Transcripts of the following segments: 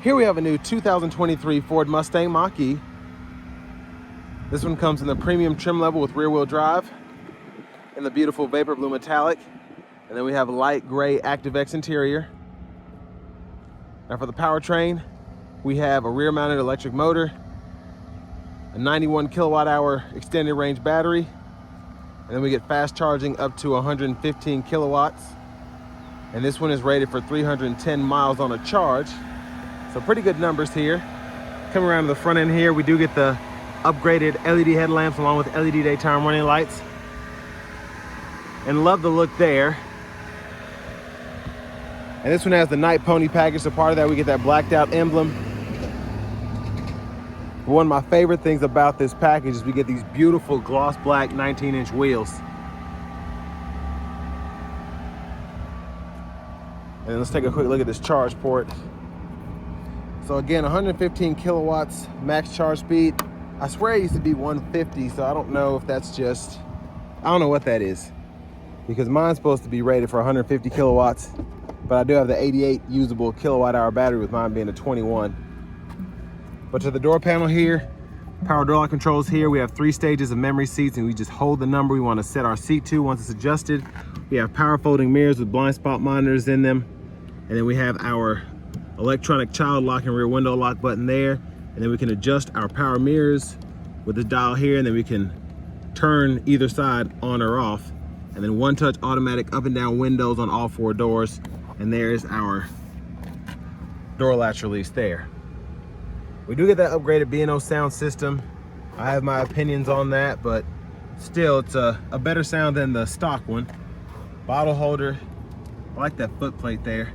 Here we have a new 2023 Ford Mustang Mach-E. This one comes in the premium trim level with rear wheel drive in the beautiful vapor blue metallic. And then we have a light gray ActiveX interior. Now for the powertrain, we have a rear mounted electric motor, a 91 kilowatt hour extended range battery, and then we get fast charging up to 115 kilowatts. And this one is rated for 310 miles on a charge. So pretty good numbers here. Coming around to the front end here, we do get the upgraded LED headlamps along with LED daytime running lights. And love the look there. And this one has the Nite Pony Package, so part of that we get that blacked out emblem. One of my favorite things about this package is we get these beautiful gloss black 19-inch wheels. And let's take a quick look at this charge port. So again, 115 kilowatts max charge speed. I swear it used to be 150, so I don't know if that's just, I don't know what that is, because mine's supposed to be rated for 150 kilowatts, but I do have the 88 usable kilowatt hour battery with mine being a 21. But to the door panel here, power door lock controls here. We have 3 stages of memory seats, and we just hold the number we want to set our seat to once it's adjusted. We have power folding mirrors with blind spot monitors in them. And then we have our electronic child lock and rear window lock button there. And then we can adjust our power mirrors with this dial here, and then we can turn either side on or off. And then one touch automatic up and down windows on all 4 doors. And there's our door latch release there. We do get that upgraded B&O sound system. I have my opinions on that, but still it's a better sound than the stock one. Bottle holder, I like that foot plate there.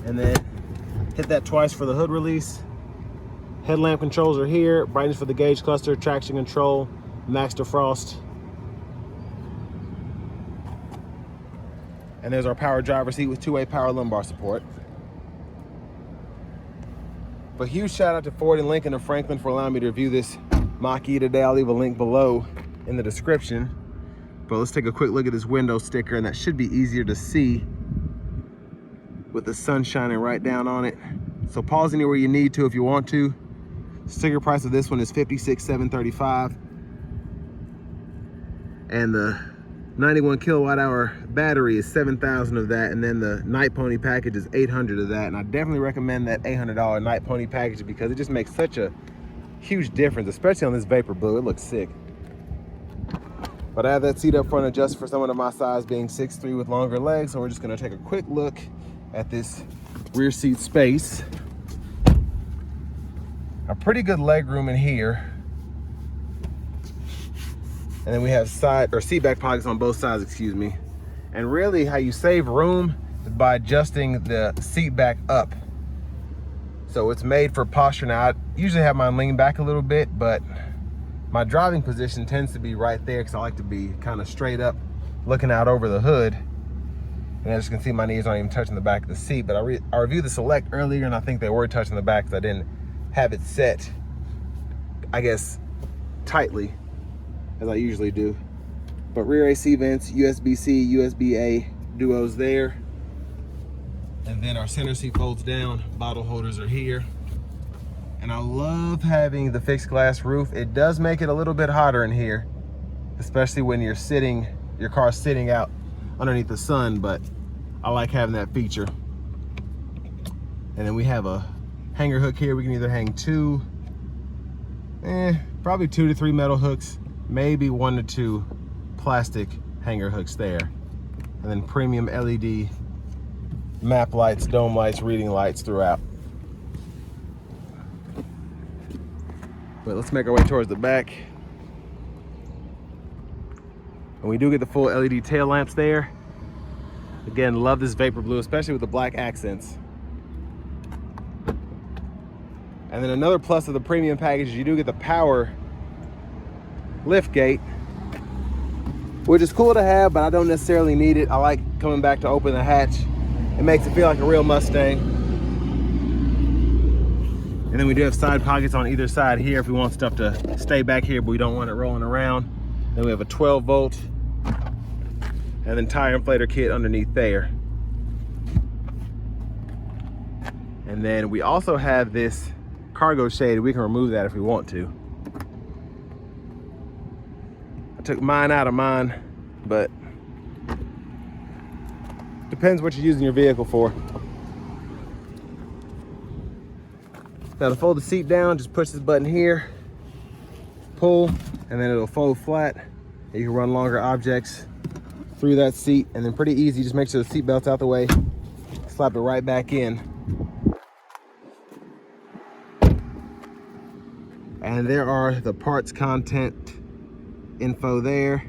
And then hit that twice for the hood release. Headlamp controls are here, brightness for the gauge cluster, traction control, max defrost. And there's our power driver seat with 2-way power lumbar support. But huge shout out to Ford and Lincoln of Franklin for allowing me to review this Mach-E today. I'll leave a link below in the description. But let's take a quick look at this window sticker, and that should be easier to see with the sun shining right down on it. So pause anywhere you need to if you want to. Sticker price of this one is $56,735. And the 91 kilowatt hour battery is 7,000 of that, and then the Nite Pony package is 800 of that. And I definitely recommend that $800 Nite Pony package because it just makes such a huge difference, especially on this vapor blue. It looks sick. But I have that seat up front adjusted for someone of my size, being 6'3" with longer legs. So we're just gonna take a quick look at this rear seat space. A pretty good leg room in here. And then we have seat back pockets on both sides, excuse me. And really how you save room is by adjusting the seat back up. So it's made for posture. Now I usually have mine lean back a little bit, but my driving position tends to be right there because I like to be kind of straight up looking out over the hood. And as you can see, my knees aren't even touching the back of the seat, but I reviewed the Select earlier and I think they were touching the back because I didn't have it set, I guess, tightly as I usually do. But rear AC vents, USB-C, USB-A duos there. And then our center seat folds down, bottle holders are here. And I love having the fixed glass roof. It does make it a little bit hotter in here, especially when you're sitting, your car's sitting out underneath the sun, but I like having that feature. And then we have a hanger hook here. We can either hang probably 2 to 3 metal hooks, maybe 1 to 2 plastic hanger hooks there. And then premium LED map lights, dome lights, reading lights throughout. But let's make our way towards the back. And we do get the full LED tail lamps there. Again, love this vapor blue, especially with the black accents. And then another plus of the premium package is you do get the power lift gate, which is cool to have, but I don't necessarily need it. I like coming back to open the hatch. It makes it feel like a real Mustang. And then we do have side pockets on either side here if we want stuff to stay back here, but we don't want it rolling around. Then we have a 12 volt and then tire inflator kit underneath there. And then we also have this cargo shade. We can remove that if we want to. I took mine out of mine, but depends what you're using your vehicle for. Now to fold the seat down, just push this button here, pull, and then it'll fold flat. You can run longer objects through that seat, and then pretty easy, just make sure the seat belt's out the way, slap it right back in. And there are the parts content info there.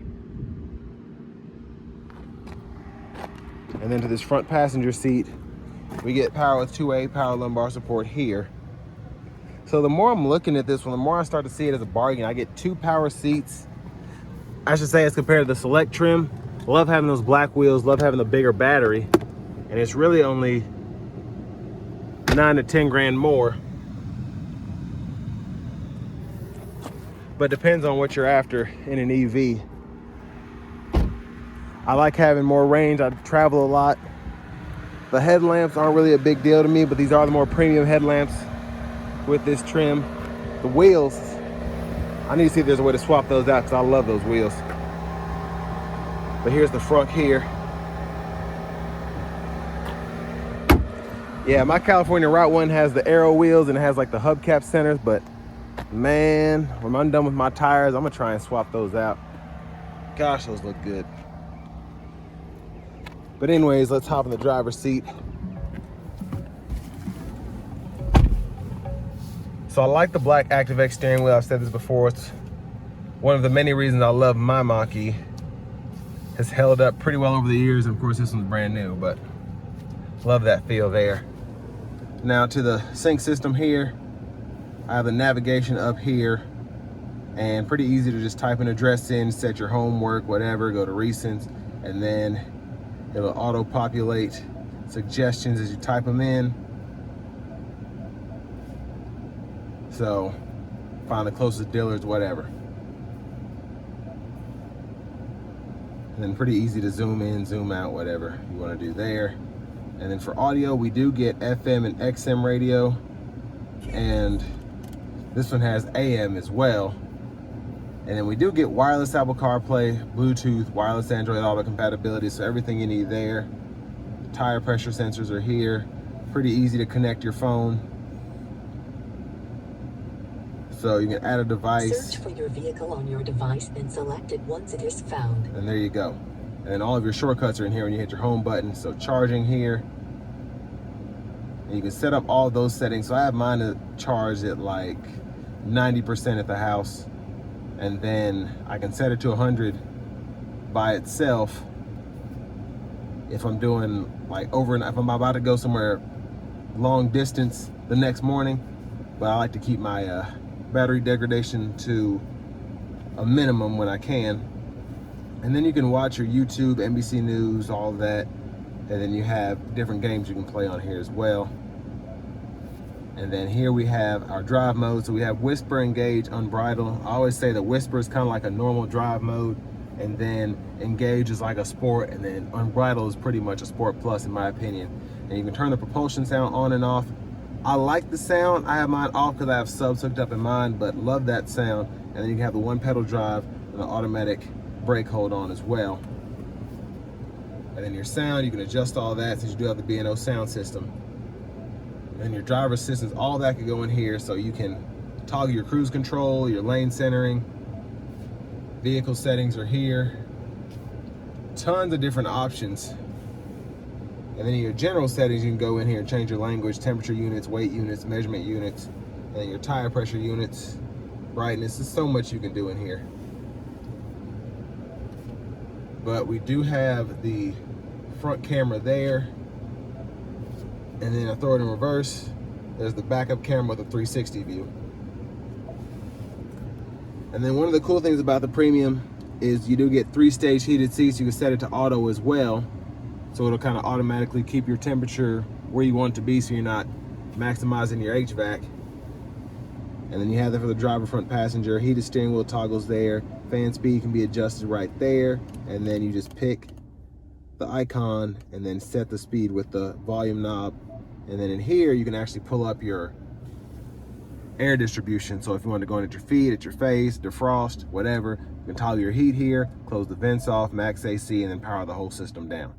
And then to this front passenger seat, we get power with 2A, power lumbar support here. So the more I'm looking at this one, the more I start to see it as a bargain. I get 2 power seats, I should say, as compared to the Select trim. Love having those black wheels, love having the bigger battery. And it's really only 9 to 10 grand more. But depends on what you're after in an EV. I like having more range, I travel a lot. The headlamps aren't really a big deal to me, but these are the more premium headlamps with this trim. The wheels, I need to see if there's a way to swap those out because I love those wheels. But here's the front here. Yeah, my California Route 1 has the aero wheels and it has like the hubcap centers, but man, when I'm done with my tires, I'm gonna try and swap those out. Gosh, those look good. But anyways, let's hop in the driver's seat. So I like the black ActiveX steering wheel. I've said this before. It's one of the many reasons I love my Mach-E. Has held up pretty well over the years. And of course, this one's brand new, but love that feel there. Now to the sync system here, I have the navigation up here, and pretty easy to just type an address in, set your homework, whatever, go to recents, and then it'll auto-populate suggestions as you type them in. So find the closest dealers, whatever. And then pretty easy to zoom in, zoom out, whatever you want to do there. And then for audio, we do get FM and XM radio, and this one has AM as well. And then we do get wireless Apple CarPlay, Bluetooth, wireless Android Auto compatibility, so everything you need there. Tire pressure sensors are here. Pretty easy to connect your phone. So you can add a device. Search for your vehicle on your device and select it once it is found. And there you go. And then all of your shortcuts are in here when you hit your home button. So charging here. And you can set up all of those settings. So I have mine charged at like 90% at the house. And then I can set it to 100 by itself if I'm doing like if I'm about to go somewhere long distance the next morning. But I like to keep my battery degradation to a minimum when I can. And then you can watch your YouTube, NBC News, all of that. And then you have different games you can play on here as well. And then here we have our drive mode. So we have Whisper, Engage, Unbridled. I always say that Whisper is kind of like a normal drive mode, and then Engage is like a sport, and then Unbridled is pretty much a sport plus in my opinion. And you can turn the propulsion sound on and off. I like the sound. I have mine off because I have subs hooked up in mine, but love that sound. And then you can have the one pedal drive and the automatic brake hold on as well. And then your sound, you can adjust all that since you do have the B&O sound system. And your driver assistance, all that can go in here, so you can toggle your cruise control, your lane centering, vehicle settings are here. Tons of different options. And then in your general settings, you can go in here and change your language, temperature units, weight units, measurement units, and then your tire pressure units, brightness. There's so much you can do in here. But we do have the front camera there. And then I throw it in reverse. There's the backup camera with a 360 view. And then one of the cool things about the Premium is you do get 3-stage heated seats. You can set it to auto as well. So it'll kind of automatically keep your temperature where you want it to be, so you're not maximizing your HVAC. And then you have that for the driver, front passenger. Heated steering wheel toggles there. Fan speed can be adjusted right there. And then you just pick the icon and then set the speed with the volume knob And then in here, you can actually pull up your air distribution. So if you want to go in at your feet, at your face, defrost, whatever, you can toggle your heat here, close the vents off, max AC, and then power the whole system down.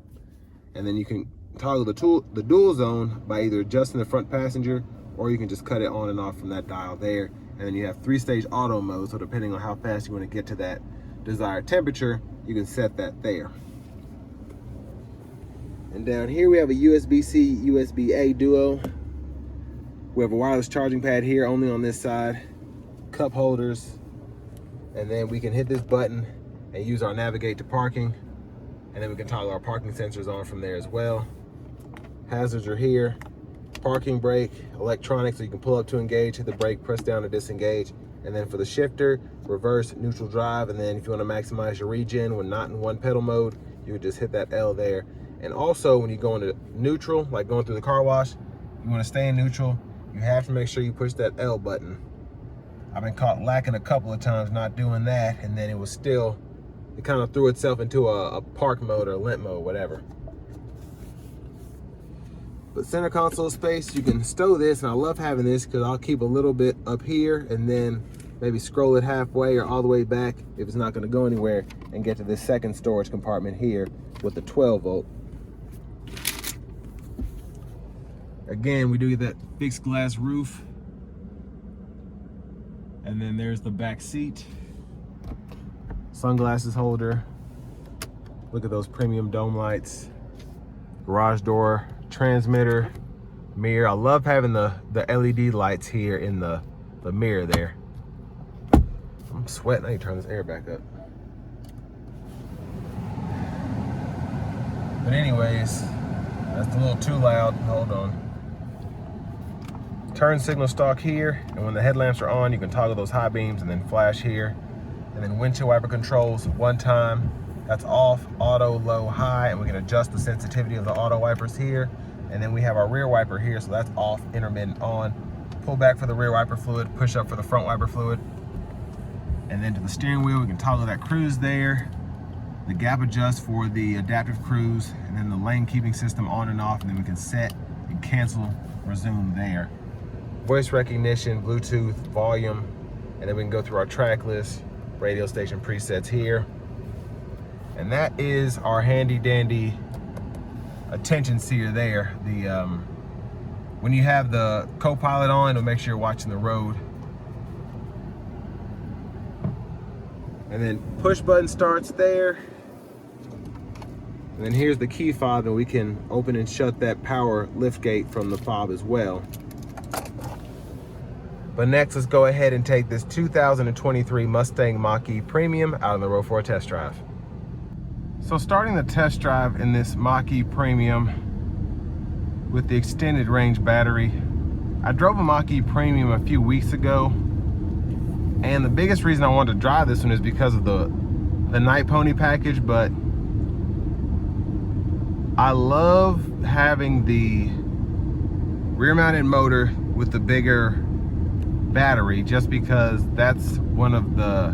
And then you can toggle the dual zone by either adjusting the front passenger, or you can just cut it on and off from that dial there. And then you have 3-stage auto mode, so depending on how fast you want to get to that desired temperature, you can set that there. And down here we have a USB-C, USB-A duo. We have a wireless charging pad here, only on this side, cup holders, and then we can hit this button and use our navigate to parking, and then we can toggle our parking sensors on from there as well. Hazards are here, parking brake, electronic, so you can pull up to engage, hit the brake, press down to disengage, and then for the shifter, reverse, neutral drive, and then if you want to maximize your regen when not in one pedal mode, you would just hit that L there. And also when you go into neutral, like going through the car wash, you want to stay in neutral, you have to make sure you push that L button. I've been caught lacking a couple of times not doing that, and then it kind of threw itself into a park mode or limp mode, whatever. But center console space, you can stow this, and I love having this because I'll keep a little bit up here and then maybe scroll it halfway or all the way back if it's not going to go anywhere, and get to this second storage compartment here with the 12 volt. Again, we do get that fixed glass roof. And then there's the back seat. Sunglasses holder. Look at those premium dome lights. Garage door, transmitter, mirror. I love having the LED lights here in the mirror there. I'm sweating, I need to turn this air back up. But anyways, that's a little too loud, hold on. Turn signal stalk here, and when the headlamps are on, you can toggle those high beams and then flash here. And then windshield wiper controls, one time, that's off, auto, low, high, and we can adjust the sensitivity of the auto wipers here. And then we have our rear wiper here, so that's off, intermittent on. Pull back for the rear wiper fluid, push up for the front wiper fluid. And then to the steering wheel, we can toggle that cruise there. The gap adjust for the adaptive cruise, and then the lane keeping system on and off, and then we can set and cancel, resume there. Voice recognition, Bluetooth, volume, and then we can go through our track list, radio station presets here. And that is our handy dandy attention seer there. When you have the co-pilot on, it'll make sure you're watching the road. And then push button starts there. And then here's the key fob, and we can open and shut that power lift gate from the fob as well. But next, let's go ahead and take this 2023 Mustang Mach-E Premium out on the road for a test drive. So starting the test drive in this Mach-E Premium with the extended range battery. I drove a Mach-E Premium a few weeks ago, and the biggest reason I wanted to drive this one is because of the Nite Pony Package, but I love having the rear mounted motor with the bigger battery, just because that's one of the,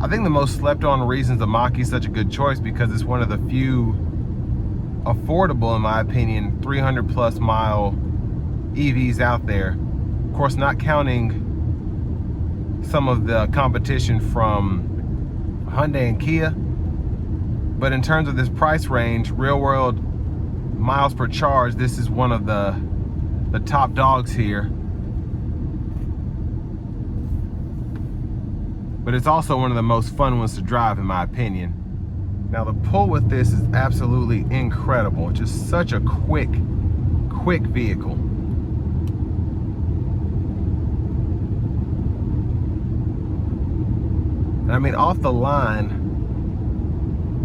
I think, the most slept on reasons the Mach-E is such a good choice, because it's one of the few affordable, in my opinion, 300 plus mile EVs out there. Of course, not counting some of the competition from Hyundai and Kia, but in terms of this price range, real world miles per charge, this is one of the top dogs here. But it's also one of the most fun ones to drive, in my opinion. Now the pull with this is absolutely incredible. Just such a quick vehicle. And I mean, off the line,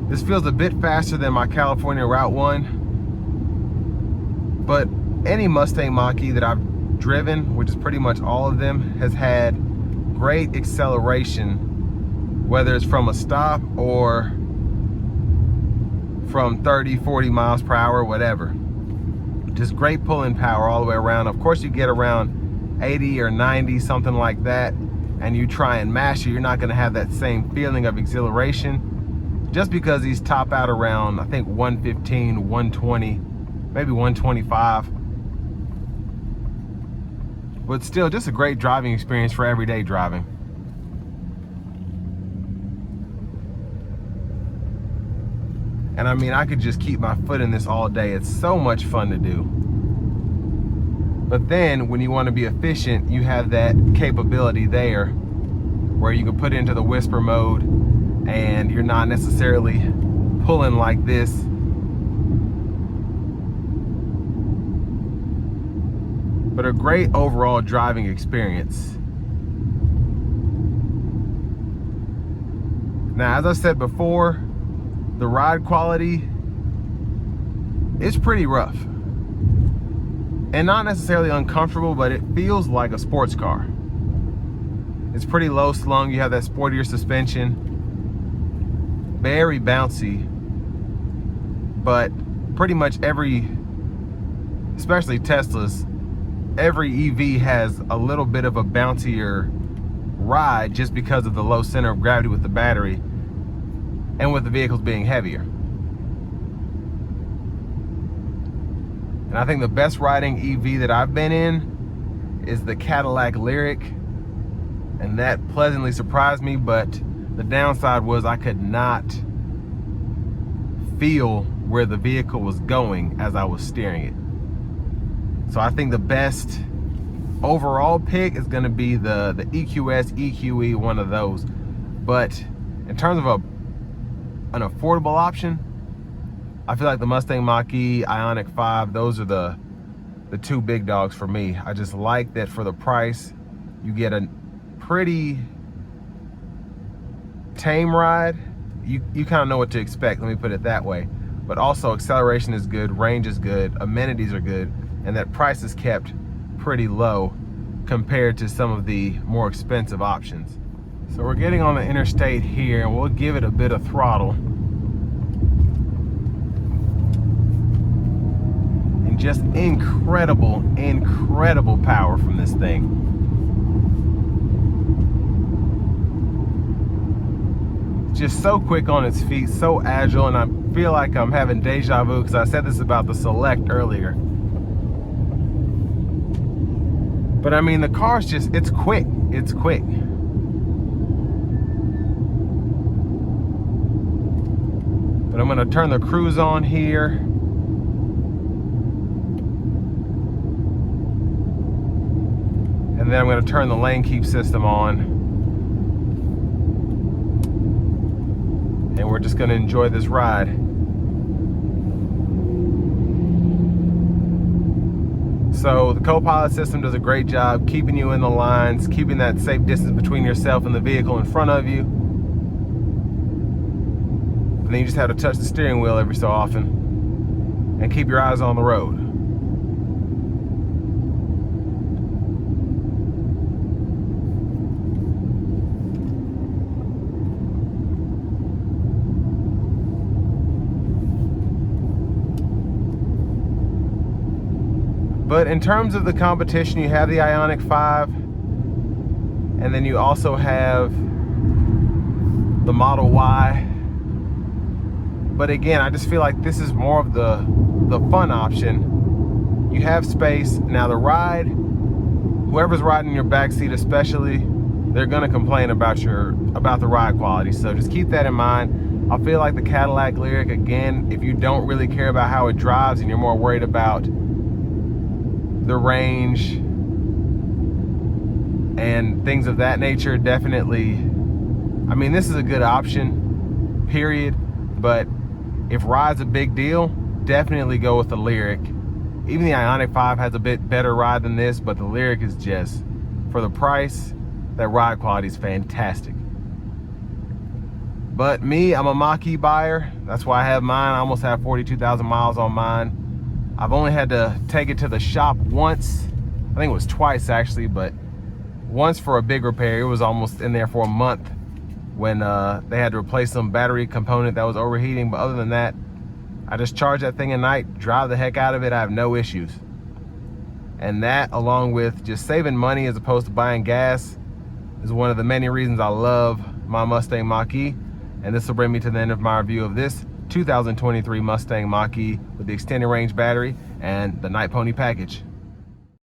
this feels a bit faster than my California Route 1, but any Mustang Mach-E that I've driven, which is pretty much all of them, has had great acceleration, whether it's from a stop or from 30, 40 miles per hour, whatever. Just great pulling power all the way around. Of course, you get around 80 or 90, something like that, and you try and mash it, you're not gonna have that same feeling of exhilaration, just because these top out around, I think, 115, 120, maybe 125. but still just a great driving experience for everyday driving. And I mean, I could just keep my foot in this all day. It's so much fun to do. But then when you want to be efficient, you have that capability there where you can put into the whisper mode and you're not necessarily pulling like this. But a great overall driving experience. Now, as I said before, the ride quality is pretty rough. And not necessarily uncomfortable, but it feels like a sports car. It's pretty low slung. You have that sportier suspension. Very bouncy. But pretty much every, especially Teslas, every EV has a little bit of a bouncier ride just because of the low center of gravity with the battery and with the vehicles being heavier. And I think the best riding EV that I've been in is the Cadillac Lyriq, and that pleasantly surprised me, but the downside was I could not feel where the vehicle was going as I was steering it. So I think the best overall pick is going to be the EQS, EQE, one of those. But in terms of an affordable option, I feel like the Mustang Mach-E, Ioniq 5, those are the two big dogs for me. I just like that for the price, you get a pretty tame ride. You kind of know what to expect, let me put it that way. But also acceleration is good, range is good, amenities are good, and that price is kept pretty low compared to some of the more expensive options. So we're getting on the interstate here, and we'll give it a bit of throttle. And just incredible, incredible power from this thing. Just so quick on its feet, so agile, and I feel like I'm having deja vu because I said this about the Select earlier. But I mean, the car's just, it's quick, it's quick. But I'm gonna turn the cruise on here. And then I'm gonna turn the lane keep system on. And we're just gonna enjoy this ride. So the co-pilot system does a great job keeping you in the lines, keeping that safe distance between yourself and the vehicle in front of you. And then you just have to touch the steering wheel every so often and keep your eyes on the road. But in terms of the competition, you have the Ioniq 5, and then you also have the Model Y. But again, I just feel like this is more of the fun option. You have space. Now the ride, whoever's riding in your back seat especially, they're gonna complain about the ride quality. So just keep that in mind. I feel like the Cadillac Lyriq, again, if you don't really care about how it drives and you're more worried about the range and things of that nature, definitely, I mean, this is a good option, period. But if ride's a big deal, definitely go with the Lyriq. Even the Ioniq 5 has a bit better ride than this, but the Lyriq is just, for the price, that ride quality is fantastic. But me, I'm a Mach-E buyer. That's why I have mine. I almost have 42,000 miles on mine. I've only had to take it to the shop once. I think it was twice actually, but once for a big repair. It was almost in there for a month when they had to replace some battery component that was overheating. But other than that, I just charge that thing at night, drive the heck out of it. I have no issues. And that, along with just saving money as opposed to buying gas, is one of the many reasons I love my Mustang Mach-E. And this will bring me to the end of my review of this 2023 Mustang Mach-E with the extended range battery and the Nite Pony Package.